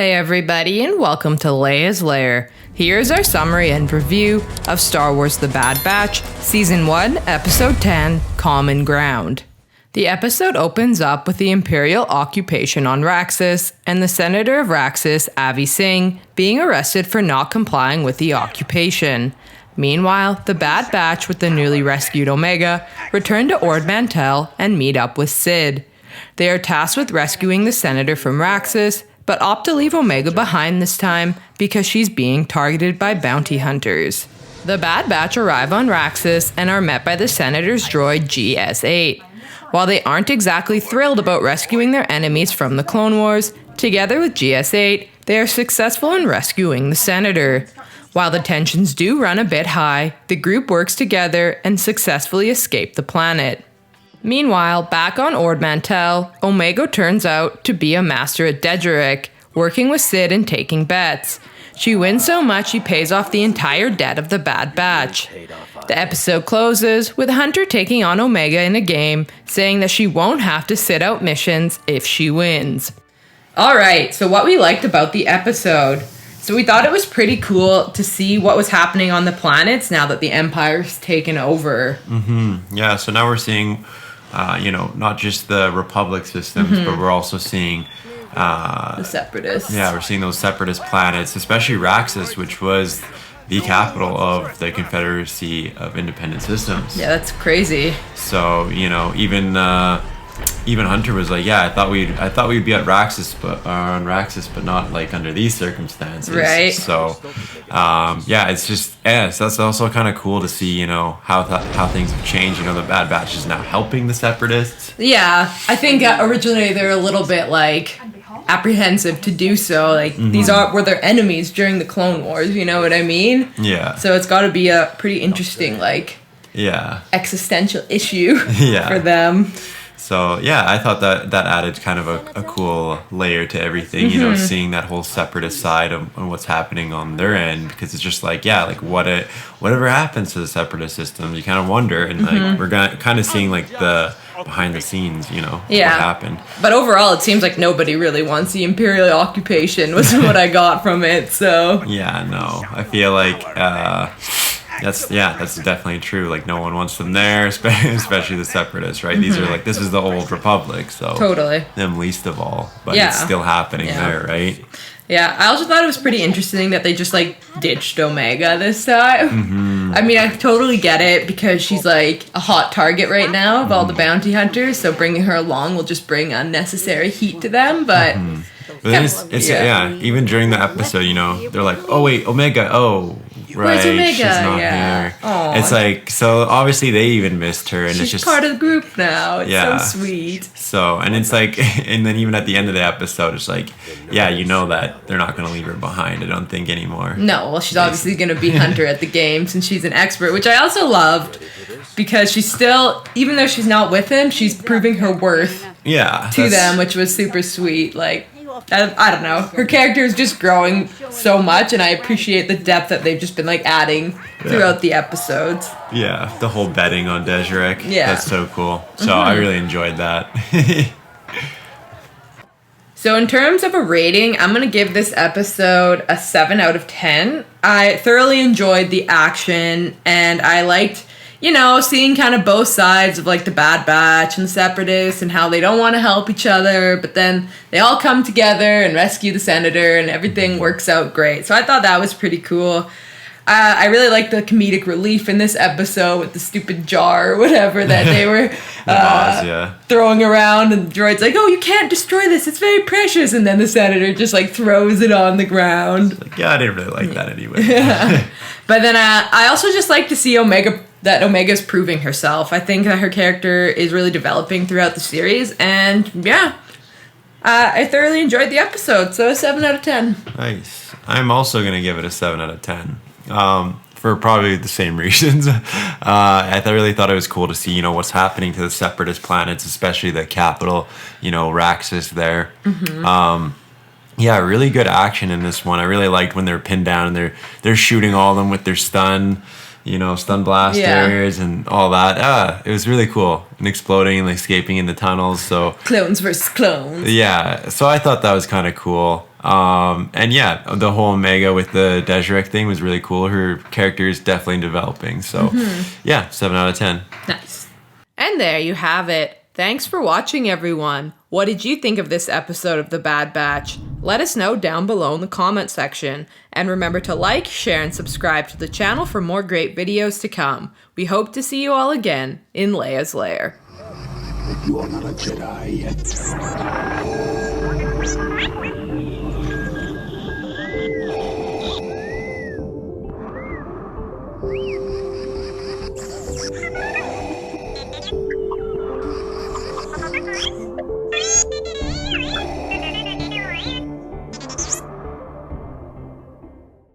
Hey everybody, and welcome to Leia's Lair. Here's our summary and review of Star Wars The Bad Batch, Season 1, Episode 10, Common Ground. The episode opens up with the Imperial occupation on Raxus, and the Senator of Raxus, Avi Singh, being arrested for not complying with the occupation. Meanwhile, the Bad Batch with the newly rescued Omega return to Ord Mantell and meet up with Sid. They are tasked with rescuing the Senator from Raxus, but opt to leave Omega behind this time because she's being targeted by bounty hunters. The Bad Batch arrive on Raxus and are met by the Senator's droid GS-8. While they aren't exactly thrilled about rescuing their enemies from the Clone Wars, together with GS-8, they are successful in rescuing the Senator. While the tensions do run a bit high, the group works together and successfully escape the planet. Meanwhile, back on Ord Mantell, Omega turns out to be a master at Dedrick, working with Sid and taking bets. She wins so much she pays off the entire debt of the Bad Batch. The episode closes with Hunter taking on Omega in a game, saying that she won't have to sit out missions if she wins. Alright, so what we liked about the episode. So we thought it was pretty cool to see what was happening on the planets now that the Empire's taken over. Yeah, so now we're seeing, not just the Republic systems, but we're also seeing The Separatists. Yeah, we're seeing those Separatist planets, especially Raxus, which was the capital of the Confederacy of Independent Systems. Yeah, that's crazy. So, even Hunter was like, "Yeah, I thought we'd be at Raxus, but on Raxus, but not like under these circumstances." Right. So, so that's also kind of cool to see, how things have changed. The Bad Batch is now helping the Separatists. Yeah, I think originally they were a little bit apprehensive to do so. These were their enemies during the Clone Wars. You know what I mean? Yeah. So it's got to be a pretty interesting existential issue for them. So, yeah, I thought that added kind of a cool layer to everything, seeing that whole Separatist side of what's happening on their end, because it's just whatever happens to the Separatist system, you kind of wonder, and we're kind of seeing the behind the scenes, what happened. But overall, it seems like nobody really wants the Imperial occupation, was what I got from it, so. Yeah, no, I feel that's definitely true. No one wants them there, especially the Separatists, right? These are this is the old Republic, so totally them least of all. But it's still happening there, right? Yeah, I also thought it was pretty interesting that they just ditched Omega this time. I mean, I totally get it because she's a hot target right now of all the bounty hunters, so bringing her along will just bring unnecessary heat to them. But even during the episode, they're like, "Oh wait, Omega, oh." Right, where's Omega? She's not here. Aww. It's so obviously they even missed her, and she's it's just part of the group now. It's so sweet. So, and it's and then even at the end of the episode, it's that they're not going to leave her behind. I don't think anymore. No, well, she's obviously going to be Hunter at the game since she's an expert, which I also loved because she's still, even though she's not with him, she's proving her worth. To them, which was super sweet. I don't know. Her character is just growing so much, and I appreciate the depth that they've just been adding throughout the episodes. Yeah, the whole betting on Dedrick. Yeah, that's so cool. So I really enjoyed that. So in terms of a rating, I'm gonna give this episode a 7 out of 10. I thoroughly enjoyed the action, and I liked, seeing kind of both sides of the Bad Batch and the Separatists and how they don't want to help each other, but then they all come together and rescue the Senator and everything works out great. So I thought that was pretty cool. I really liked the comedic relief in this episode with the stupid jar or whatever that they were throwing around, and the droid's oh, you can't destroy this, it's very precious, and then the Senator just throws it on the ground. I didn't really like that anyway. But then I also just like to see Omega's proving herself. I think that her character is really developing throughout the series, and I thoroughly enjoyed the episode, so a 7 out of 10. Nice. I'm also going to give it a 7 out of 10. For probably the same reasons. I really thought it was cool to see, what's happening to the Separatist planets, especially the capital, Raxus there. Really good action in this one. I really liked when they're pinned down and they're shooting all of them with their stun blasters and all that. It was really cool. And exploding and escaping in the tunnels. So clones versus clones. Yeah. So I thought that was kind of cool. And yeah, the whole Omega with the Desirec thing was really cool. Her character is definitely developing. So yeah, 7 out of 10. Nice. And there you have it. Thanks for watching, everyone. What did you think of this episode of The Bad Batch? Let us know down below in the comment section. And remember to like, share, and subscribe to the channel for more great videos to come. We hope to see you all again in Leia's Lair. You are not a Jedi yet.